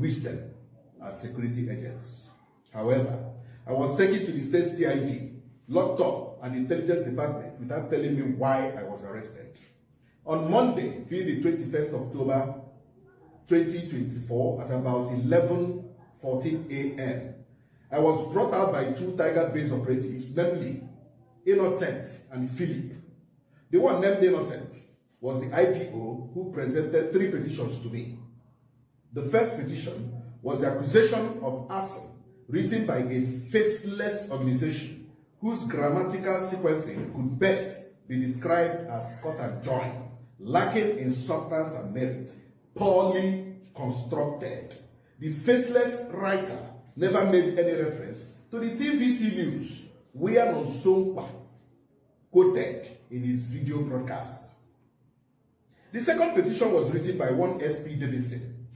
wish them as security agents. However, I was taken to the state CID, locked up an intelligence department without telling me why I was arrested. On Monday, being the 21st October 2024, at about 11:14 a.m., I was brought out by two Tiger-based operatives, namely Innocent and Philip. The one named Innocent was the IPO who presented 3 petitions to me. The first petition was the accusation of arson written by a faceless organization whose grammatical sequencing could best be described as cut and join, lacking in substance and merit, poorly constructed. The faceless writer never made any reference to the TVC news where Nosompa quoted in his video broadcast. The second petition was written by one SP Davidson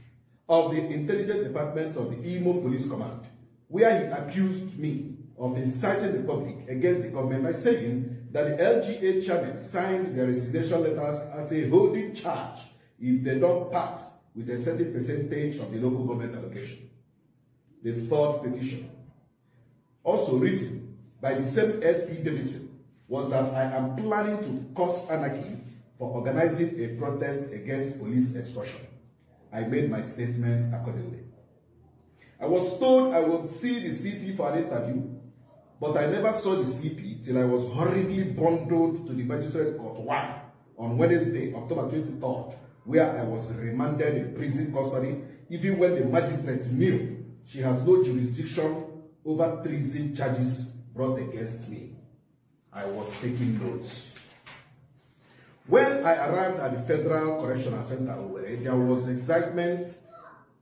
of the Intelligence Department of the Imo Police Command, where he accused me of inciting the public against the government by saying that the LGA chairman signed their resignation letters as a holding charge if they don't part with a certain percentage of the local government allocation. The third petition, also written by the same SP Davidson, was that I am planning to cause anarchy for organizing a protest against police extortion. I made my statements accordingly. I was told I would see the CP for an interview, but I never saw the CP till I was hurriedly bundled to the Magistrates Court 1 on Wednesday, October 23rd, where I was remanded in prison custody, even when the magistrate knew she has no jurisdiction over treason charges brought against me. I was taking notes. When I arrived at the Federal Correctional Center, there was excitement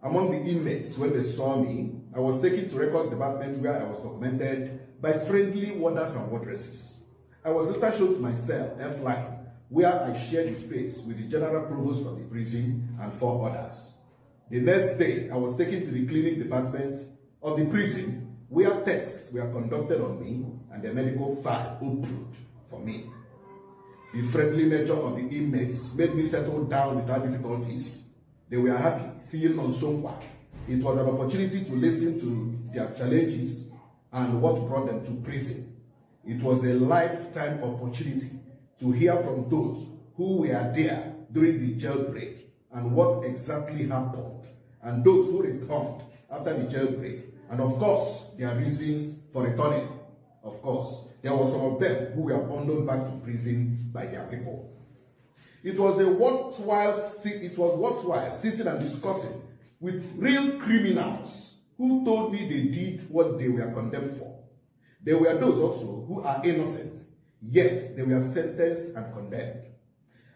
among the inmates when they saw me. I was taken to Records Department where I was documented by friendly warders and wardresses. I was later shown to my cell, F-line, where I shared the space with the General Provost of the prison and 4 others. The next day, I was taken to the clinic department of the prison where tests were conducted on me and the medical file opened for me. The friendly nature of the inmates made me settle down without difficulties. They were happy seeing Onsongwa. It was an opportunity to listen to their challenges and what brought them to prison. It was a lifetime opportunity to hear from those who were there during the jailbreak and what exactly happened, and those who returned after the jailbreak, and of course, their reasons for returning. Of course, there were some of them who were bundled back to prison by their people. It was worthwhile sitting and discussing with real criminals who told me they did what they were condemned for. There were those also who are innocent, yet they were sentenced and condemned.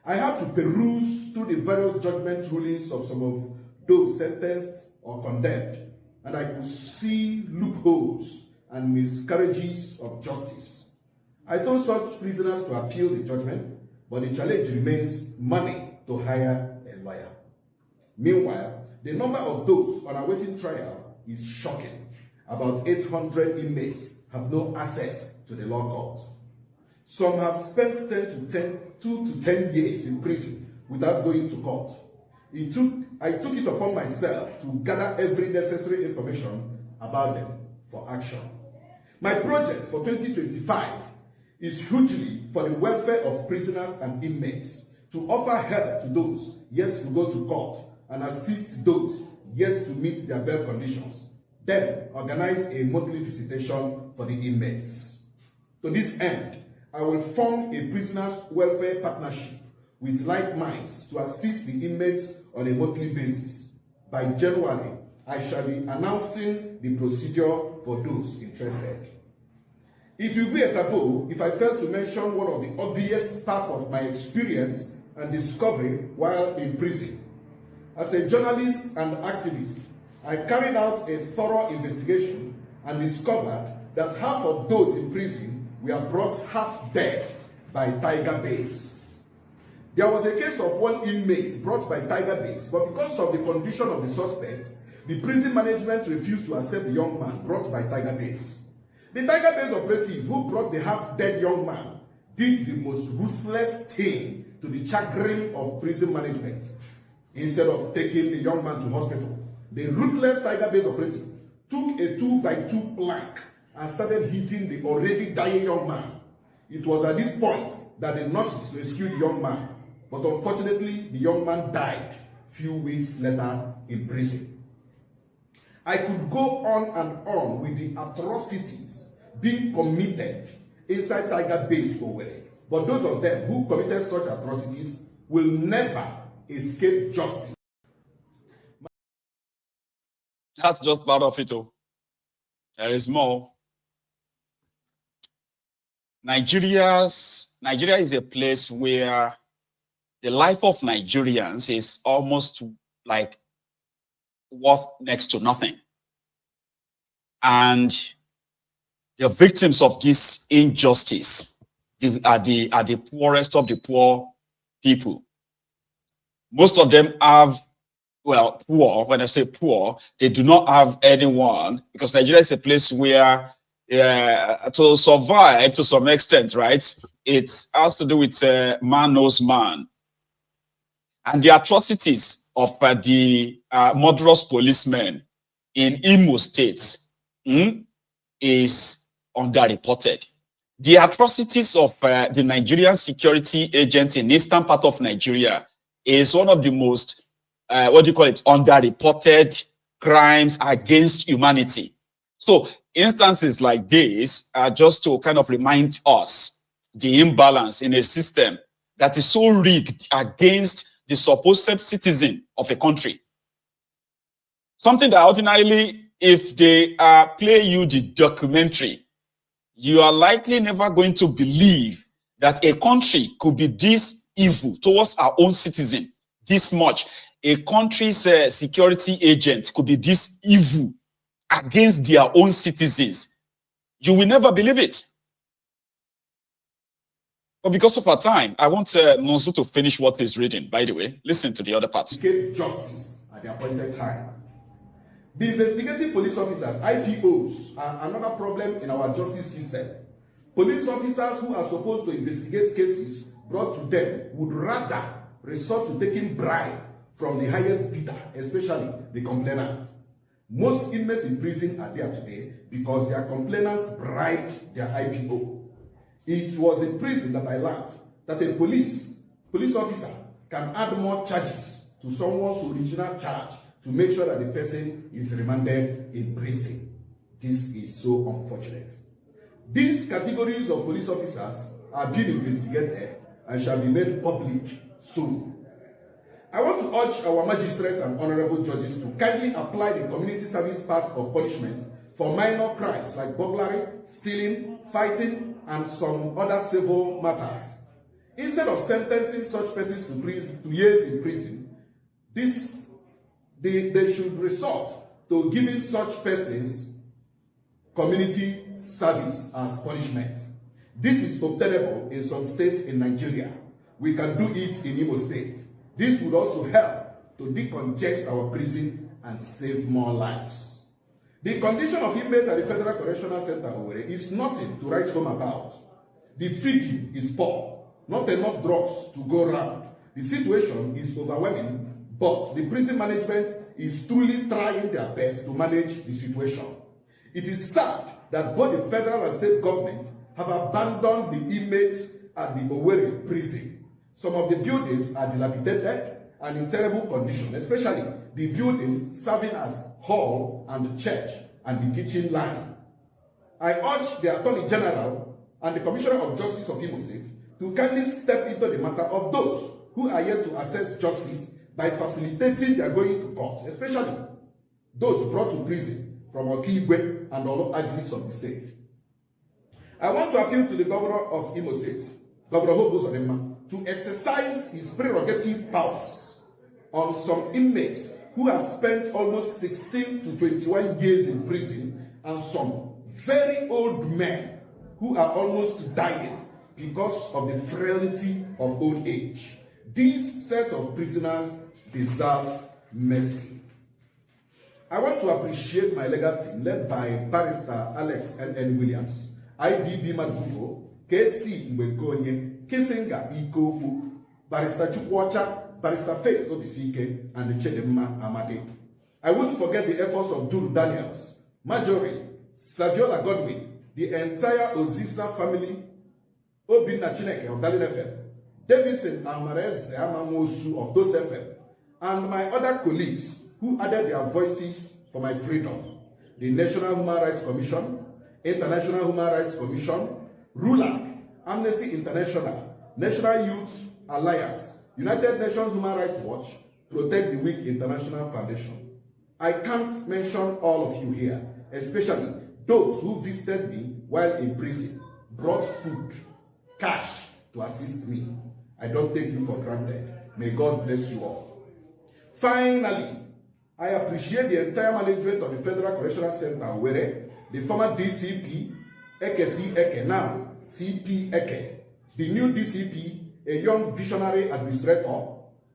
I had to peruse through the various judgment rulings of some of those sentenced or condemned, and I could see loopholes and miscarriages of justice. I told such prisoners to appeal the judgment, but the challenge remains money to hire a lawyer. Meanwhile, the number of those on awaiting trial is shocking. About 800 inmates have no access to the law court. Some have spent 2 to 10 years in prison without going to court. I took it upon myself to gather every necessary information about them for action. My project for 2025 is hugely for the welfare of prisoners and inmates, to offer help to those yet to go to court and assist those yet to meet their bail conditions. Then organize a monthly visitation for the inmates. To this end, I will form a prisoners' welfare partnership with like minds to assist the inmates on a monthly basis. By January, I shall be announcing the procedure for those interested. It will be a taboo if I fail to mention one of the obvious parts of my experience and discovery while in prison. As a journalist and activist, I carried out a thorough investigation and discovered that half of those in prison were brought half dead by Tiger Base. There was a case of one inmate brought by Tiger Base, but because of the condition of the suspect, the prison management refused to accept the young man brought by Tiger Base. The Tiger Base operative who brought the half-dead young man did the most ruthless thing to the chagrin of prison management. Instead of taking the young man to hospital, The ruthless tiger-based operative took a 2x2 plank and started hitting the already dying young man. It was at this point that the nurses rescued the young man, but unfortunately, the young man died few weeks later in prison. I could go on and on with the atrocities being committed inside tiger-based Owerri, but those of them who committed such atrocities will never escape justice. That's just part of it. Oh. There is more. Nigeria is a place where the life of Nigerians is almost like worth next to nothing. And the victims of this injustice are the poorest of the poor people. Most of them have, well, poor. When I say poor, they do not have anyone, because Nigeria is a place where to survive to some extent, right? It has to do with man knows man. And the atrocities of the murderous policemen in Imo State is underreported. The atrocities of the Nigerian security agents in eastern part of Nigeria is one of the most, underreported crimes against humanity. So instances like this are just to kind of remind us the imbalance in a system that is so rigged against the supposed citizen of a country. Something that ordinarily, if they play you the documentary, you are likely never going to believe that a country could be this evil towards our own citizen, this much. A country's security agent could be this evil against their own citizens. You will never believe it. But because of our time, I want Nonso to finish what he's reading. By the way, listen to the other parts. Justice at the appointed time. The investigating police officers, IPOs, are another problem in our justice system. Police officers who are supposed to investigate cases brought to them would rather resort to taking bribe from the highest bidder, especially the complainant. Most inmates in prison are there today because their complainants bribed their IPO. It was in prison that I learned that a police officer can add more charges to someone's original charge to make sure that the person is remanded in prison. This is so unfortunate. These categories of police officers are being investigated and shall be made public soon. I want to urge our magistrates and honorable judges to kindly apply the community service part of punishment for minor crimes like burglary, stealing, fighting, and some other civil matters. Instead of sentencing such persons to years in prison, they should resort to giving such persons community service as punishment. This is obtainable in some states in Nigeria. We can do it in Imo State. This would also help to decongest our prison and save more lives. The condition of inmates at the Federal Correctional Center Owerri is nothing to write home about. The feeding is poor, not enough drugs to go around. The situation is overwhelming, but the prison management is truly trying their best to manage the situation. It is sad that both the federal and state governments have abandoned the inmates at the Owerri prison. Some of the buildings are dilapidated and in terrible condition, especially the building serving as hall and church and the kitchen line. I urge the Attorney General and the Commissioner of Justice of Imo State to kindly step into the matter of those who are yet to access justice by facilitating their going to court, especially those brought to prison from Okigwe and all axes of the state. I want to appeal to the Governor of Imo State, Governor Hope Uzodimma, to exercise his prerogative powers on some inmates who have spent almost 16 to 21 years in prison and some very old men who are almost dying because of the frailty of old age. These set of prisoners deserve mercy. I want to appreciate my legal team led by Barrister Alex N. Williams, IBB Madugo, KC Mwengonye, Kisinga Ikoku, Barrister Chukwacha, Barrister Faith Obisike, and Chedemma Amade. I won't forget the efforts of Duru Daniels, Marjorie, Saviola Godwin, the entire Ozisa family, Obinna Chineke of Dalin FM, Davidson Amarez Amamosu of Toast FM, and my other colleagues who added their voices for my freedom. The National Human Rights Commission, International Human Rights Commission, RULAC, Amnesty International, National Youth Alliance, United Nations Human Rights Watch, Protect the Weak International Foundation. I can't mention all of you here, especially those who visited me while in prison, brought food, cash to assist me. I don't take you for granted. May God bless you all. Finally, I appreciate the entire management of the Federal Correctional Center, where the former DCP, Eke C. Eke, now CP Eke, the new DCP, a young visionary administrator,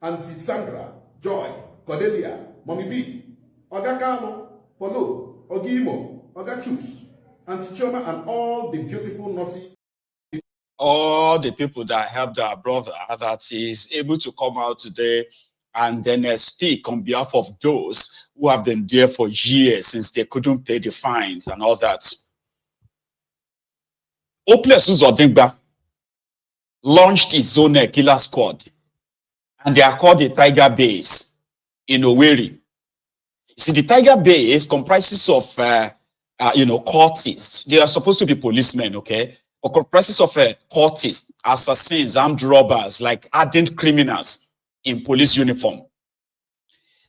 Auntie Sandra, Joy, Cordelia, Mommy B, Oga Kano, Polo, Ogimo, Oga Chus, Auntie Choma, and all the beautiful nurses. All the people that helped our brother that is able to come out today and then speak on behalf of those who have been there for years since they couldn't pay the fines and all that. Hopeless Odingba launched its own killer squad, and they are called the Tiger Base in Owerri. You see, the Tiger Base comprises of, cultists. They are supposed to be policemen, okay? Or comprises of cultists, assassins, armed robbers, like hardened criminals in police uniform.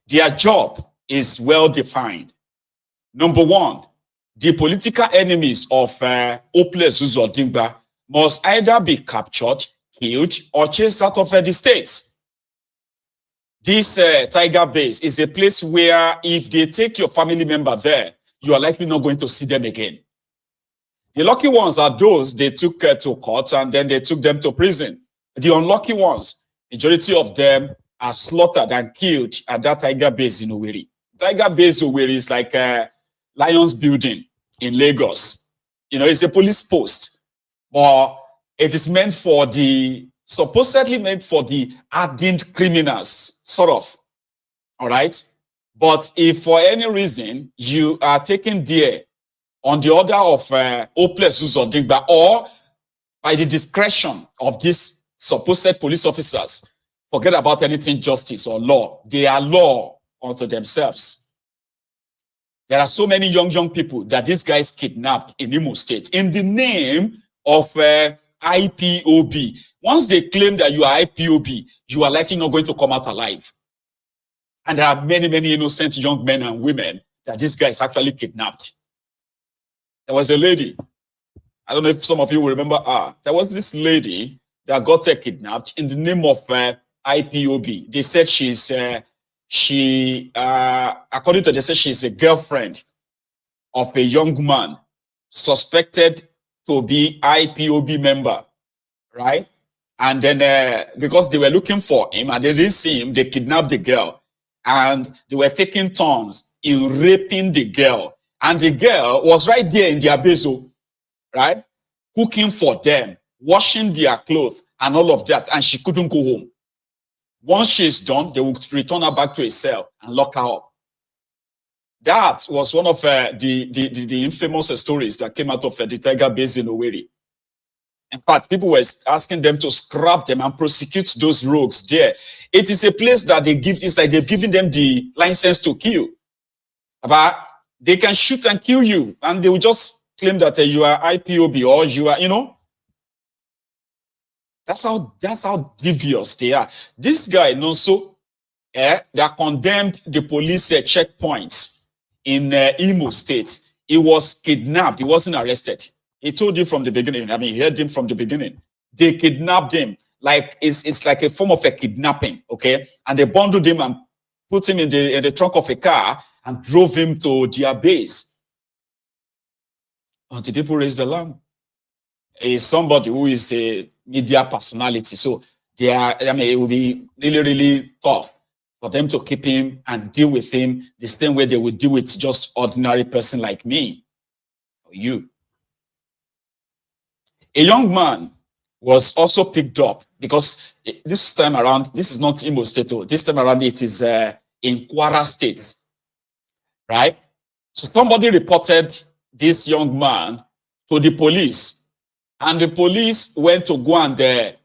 Their job is well defined. Number one, the political enemies of Hopeless Uzodimba must either be captured, killed, or chased out of the states. This Tiger Base is a place where if they take your family member there, you are likely not going to see them again. The lucky ones are those they took to court and then they took them to prison. The unlucky ones, majority of them are slaughtered and killed at that Tiger Base in Owerri. Tiger Base Owerri is like a Lions building in Lagos. You know, it's a police post, but it is meant for supposedly meant for the hardened criminals, sort of. All right? But if for any reason you are taken there on the order of Hopeless Uzodimba or by the discretion of these supposed police officers, forget about anything justice or law. They are law unto themselves. There are so many young people that these guys kidnapped in Imo State in the name of IPOB. Once they claim that you are IPOB, you are likely not going to come out alive. And there are many innocent young men and women that these guys actually kidnapped. There was a lady, I don't know if some of you will remember her. There was this lady that got kidnapped in the name of IPOB. They said according to they said she's a girlfriend of a young man suspected to be IPOB member, right? And then because they were looking for him and they didn't see him, they kidnapped the girl and they were taking turns in raping the girl. And the girl was right there in their bezo, right? Cooking for them, washing their clothes and all of that. And she couldn't go home. Once she's done, they will return her back to a cell and lock her up. That was one of the infamous stories that came out of the Tiger Base in Owerri. In fact, people were asking them to scrap them and prosecute those rogues there. It is a place that it's like they've given them the license to kill. But they can shoot and kill you, and they will just claim that you are IPOB or you are, you know. That's how devious they are. This guy, Nonso, they condemned the police checkpoints in Imo State. He was kidnapped. He wasn't arrested. He told you from the beginning. I mean, he heard him from the beginning. They kidnapped him. Like it's like a form of a kidnapping, okay? And they bundled him and put him in the trunk of a car and drove him to their base. Until people raise the alarm. Is somebody who is a media personality. So it will be really tough for them to keep him and deal with him the same way they would deal with just ordinary person like me or you. A young man was also picked up because this time around, this is not Imo State. This time around, it is in Kwara State. right? So somebody reported this young man to the police, and the police went to go and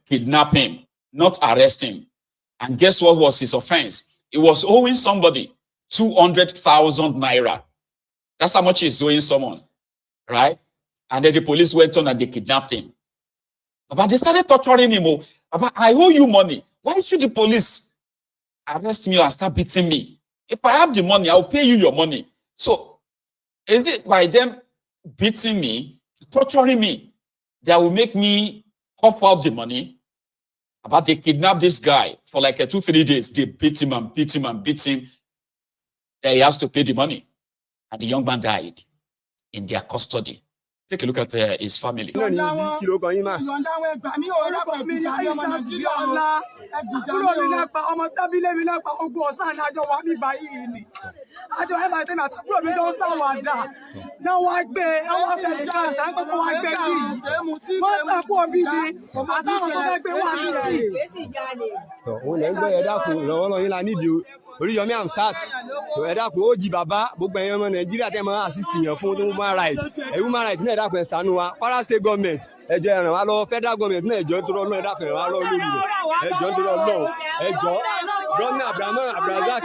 kidnap him, not arrest him. And guess what was his offense? He was owing somebody 200,000 naira. That's how much he's owing someone, right? And then the police went on and they kidnapped him. But they started torturing him. Oh, but I owe you money. Why should the police arrest me and start beating me? If I have the money, I'll pay you your money. So is it by them beating me, torturing me, that will make me pop out the money? But they kidnapped this guy for like 2-3 days. They beat him and beat him and beat him. Then he has to pay the money. And the young man died in their custody. Take a look at his family. Àbúrò mi náà pa ọmọ tábìlì mi náà pa ogun ọ̀sán àjọ wa mi báyìí ni. Àjọ ẹ̀ máa tẹ̀lé àtàkùrọ̀ mi tó ń ṣàwàdà. Náà wá gbé àwọn afẹ́lẹ́ káàtà ń pẹ́ wá gbé kí. Wọ́n tàkù òbí ni àtàwọn tó fẹ́ gbé wá bí sí. Òun lè ń gbé ẹ̀dá fún ìrànwọ́ yín la nídìí Oríyọmí Amsat. Ẹ̀dá fún ó jí bàbá gbogbo ẹ̀yàn ọmọ Nàìjíríà tẹ́ máa assist yàn fún human right. Human right náà ẹ̀dá fún ẹ̀sánú wa. Kwara State government ẹjọ́ ẹ̀ràn wa lọ́wọ́ federal government náà ẹjọ́ tó lọ́ọ́ ẹ̀dá fún ẹ̀ràn wa lọ́wọ́ lórí rẹ̀. Ẹjọ́ tó lọ́ọ́ ẹjọ́ gómìnà Abdulrahman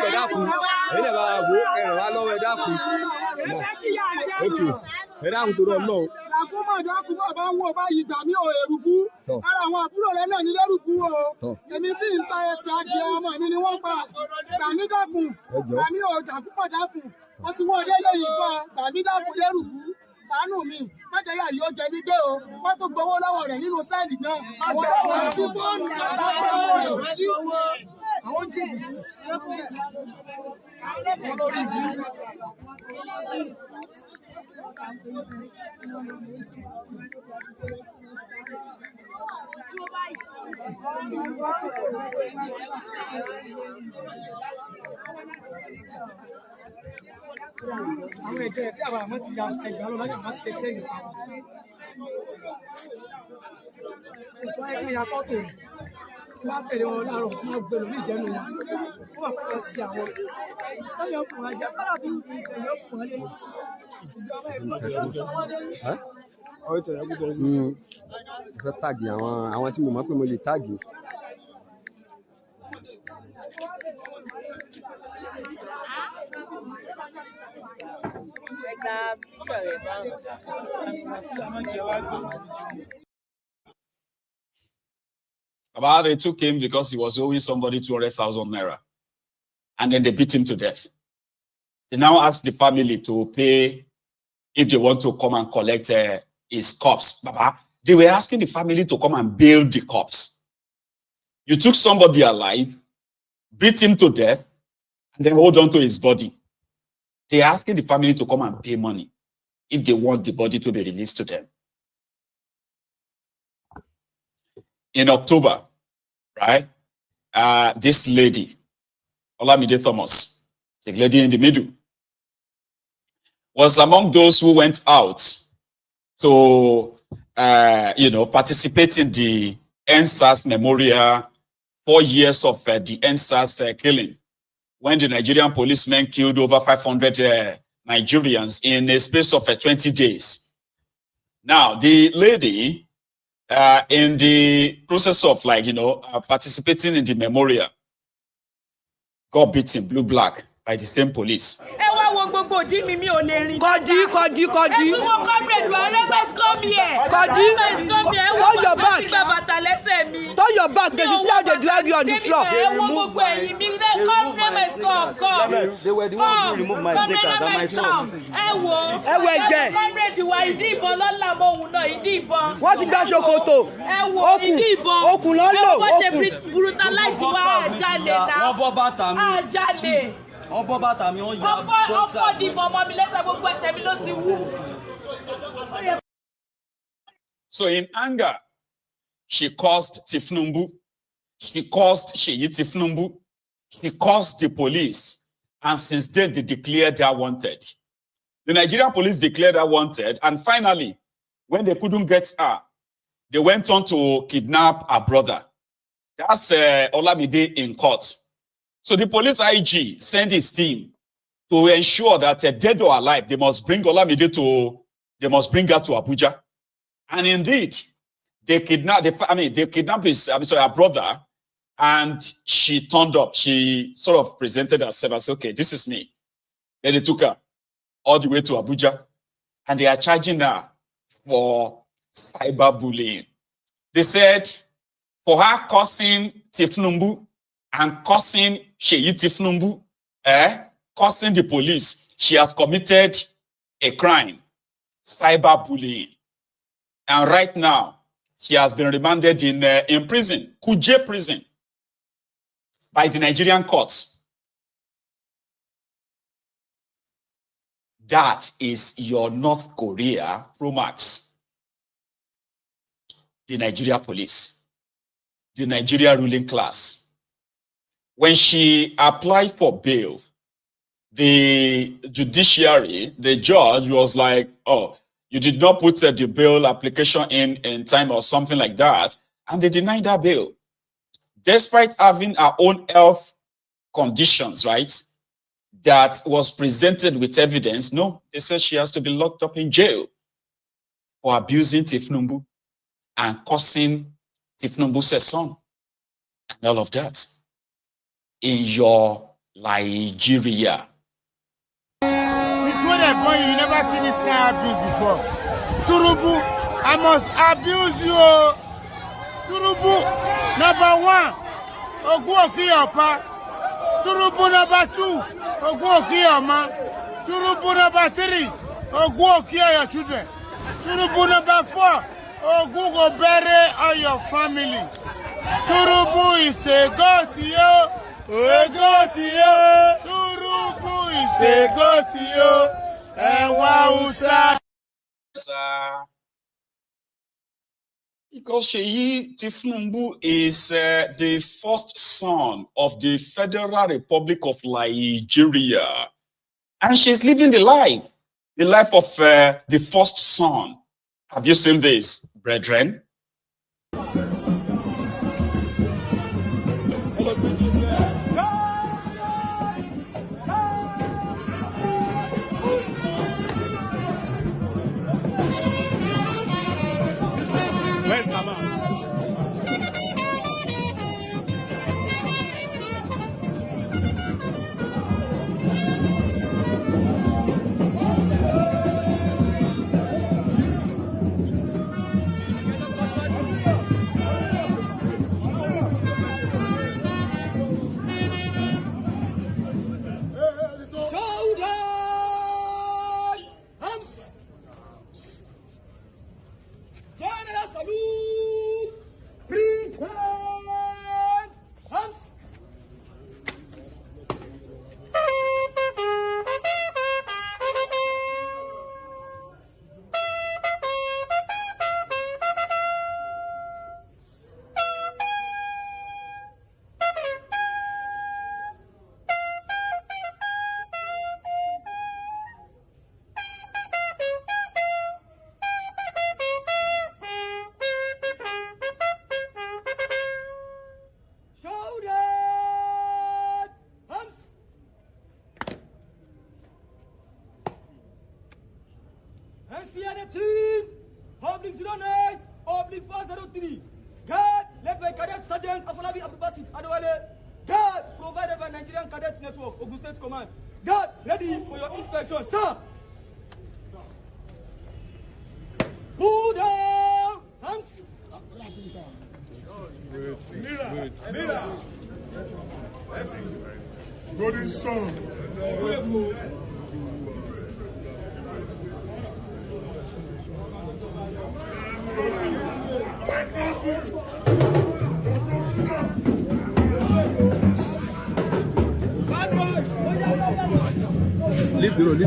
ẹ̀dá fún ẹ̀yìn ẹ̀bá wo ẹ̀ràn wa lọ́wọ́ ẹ̀dá fún. Ẹ̀dá fún tó lọ́ọ́ Àkúmọ̀ bá ń wò báyìí gbà mí ò èrùbú. Ara àwọn àbúrò rẹ̀ náà ní lérùbú o. Èmi tí ń ta ẹsẹ̀ adìẹ ọmọ mi ni wọ́n pa. Gbà mí dákun. Gbà mí ò dàkúmọ̀ dákun. Wọ́n ti wọ́n délé yìí gan. Gbà mí dákun lérùbú. Ṣàánú mi. Májèyà yìí ó jẹ mí gbé o. Wọ́n tún gbowó lọ́wọ́ rẹ̀ nínú sẹ́ẹ̀lì náà. Àwọn ọmọ rẹ̀ tún bọ́ọ̀lù àwọn jìbìtì. Àwọn ẹ̀jẹ̀ tí àwọn àmọ́ ti ya ẹgbàá lọ lọ́jọ́ àmọ́ ti kẹsẹ́ yìí. Ìtọ́ ẹgbẹ́ ya fọ́tò rẹ̀ tí bá tẹ̀lé wọn láàárọ̀ tí wọ́n gbé lò ní ìjẹ́nu wọn. Wọ́n wà pẹ́pẹ́ sí àwọn lọ́yọ̀ ọkùnrin ajá bára tó ń fi ìtẹ̀lé ọkùnrin lé. Ìjọba ẹ̀kọ́ fẹ́ tàgì àwọn tí mo mọ̀ pé mo lè tàgì. About they took him because he was owing somebody 200,000 naira. And then they beat him to death. They now asked the family to pay if they want to come and collect his corpse. Baba, they were asking the family to come and bail the corpse. You took somebody alive, beat him to death, and then hold on to his body. They're asking the family to come and pay money if they want the body to be released to them. In October, right, this lady, Olamide Thomas, the lady in the middle, was among those who went out to, participate in the NSAS memorial 4 years of the NSAS killing, when the Nigerian policemen killed over 500 Nigerians in a space of 20 days. Now, the lady, in the process of participating in the memorial, got beaten blue-black by the same police. Kodi. Come here. Kodi. Turn your back. Turn your back. They should see how they drag you on the floor. Come. They were the ones who removed my sneakers and my socks. Wọ́n ti gbá ṣòkòtò. Okùn ló lò. Wọ́n ṣe brutalize wa àjálè náà. Wọ́n bọ́ bàtà mi. Àjálè. Wọ́n bọ́ bàtà mi. Wọ́n yọ ọ̀pọ̀ dìbò ọmọ mi lẹ́sẹ̀ gbogbo ẹsẹ̀ mi ló ti wú. So in anger, she caused Tifnumbu. She caused Sheyi Tifnumbu. She caused the police. And since then, they declared her wanted. The Nigerian police declared her wanted. And finally, when they couldn't get her, they went on to kidnap her brother. That's Olamide in court. So the police IG sent his team to ensure that dead or alive, they must bring Olamide they must bring her to Abuja. And indeed, they kidnapped her brother, and she turned up. She sort of presented herself as, okay, this is me. Then they took her all the way to Abuja, and they are charging her for cyberbullying. They said for her cursing Tifnumbu and cursing Sheyi Tifnumbu, cursing the police, she has committed a crime, cyberbullying. And right now, she has been remanded in prison, Kuje prison, by the Nigerian courts. That is your North Korea Pro Max. The Nigeria police, the Nigeria ruling class. When she applied for bail, the judiciary, the judge was like, oh, you did not put the bail application in time or something like that. And they denied her bail. Despite having her own health conditions, right, that was presented with evidence, no, they said she has to be locked up in jail for abusing Tifnumbu and cursing Tifnumbu's son and all of that in your Nigeria. Since when they're born, you never seen this kind of abuse before. Turubu, I must abuse you. Turubu, number 1, Ogu Okiyapa. Turubu number 2, Ogu Okiyama. Turubu number 3, Ogu Okiya your children. Turubu number 4, Ogu go bury all your family. Turubu is a god to you. A god to you. Turubu is a god to you. And Wausa. Because Sheyi Tifnumbu is the first son of the Federal Republic of Nigeria. And she's living the life of the first son. Have you seen this, brethren? Where's Mama? Public 09, Public 503. God, led by Cadet Sergeant Afolabi Abdubasit Adewale. God, provided by Nigerian Cadet Network, Ogun State Command. God, ready for your inspection, sir. Pull down, hands. Miller. Golden Sun. Leave the road.